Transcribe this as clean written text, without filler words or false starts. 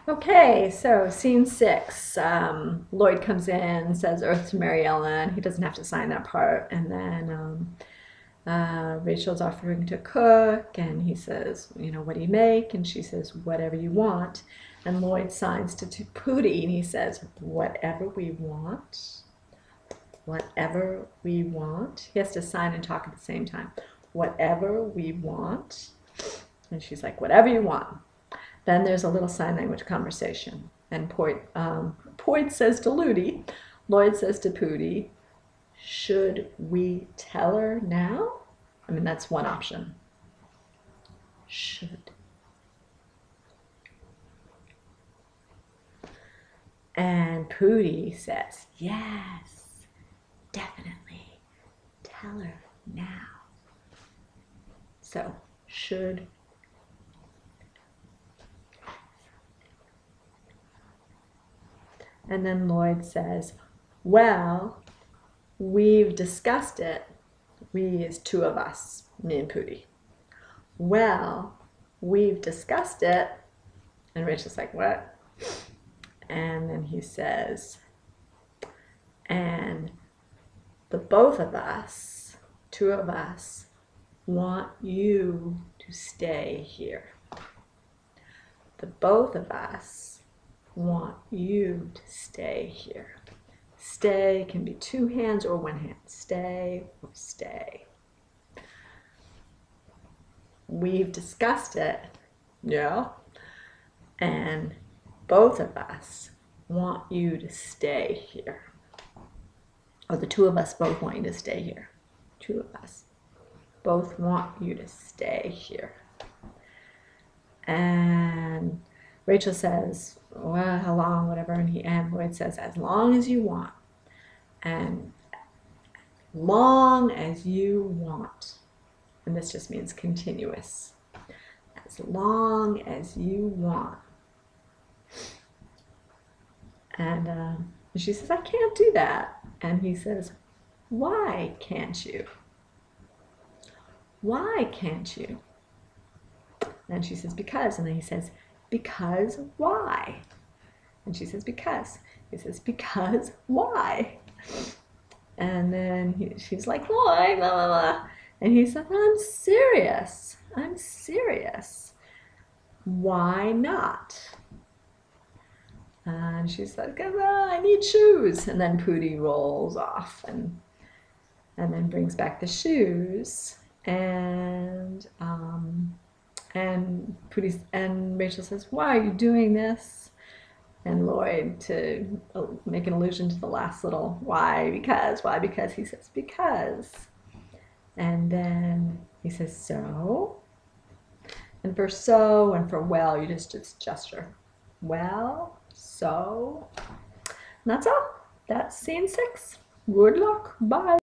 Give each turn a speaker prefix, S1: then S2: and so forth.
S1: Okay, so scene 6. Lloyd comes in, says Earth to Mary Ellen. He doesn't have to sign that part. And then Rachel's offering to cook, and he says, you know, what do you make? And she says, whatever you want. And Lloyd signs to Pootie, and he says, whatever we want. Whatever we want. He has to sign and talk at the same time. Whatever we want. And she's like, whatever you want. Then there's a little sign language conversation. And Poyd says to Lloyd says to Pootie, should we tell her now? I mean, that's one option. Should. And Pootie says, yes, definitely. Tell her now. So, should. And then Lloyd says, well, we've discussed it. We is two of us, me and Pootie. Well, we've discussed it. And Rachel's like, what? And then he says, and the both of us, two of us, want you to stay here. The both of us want you to stay here. Stay can be two hands or one hand. Stay or stay. We've discussed it, yeah, and both of us want you to stay here. Or the two of us both want you to stay here. Two of us both want you to stay here. And Rachel says, well, how long, whatever, and Lloyd says, as long as you want. And long as you want. And this just means continuous. As long as you want. And she says, I can't do that. And he says, why can't you? Why can't you? And she says, because. And then he says, because why? And she says, because. He says, because why? And then she's like, why? Blah, blah, blah. And he said, I'm serious. I'm serious. Why not? And she's like, I need shoes. And then Pootie rolls off and then brings back the shoes. And Rachel says, why are you doing this? And Lloyd, to make an allusion to the last little why, because, he says, because. And then he says, so. And for so and for well, you just gesture. Well, so. And that's all. That's scene 6. Good luck. Bye.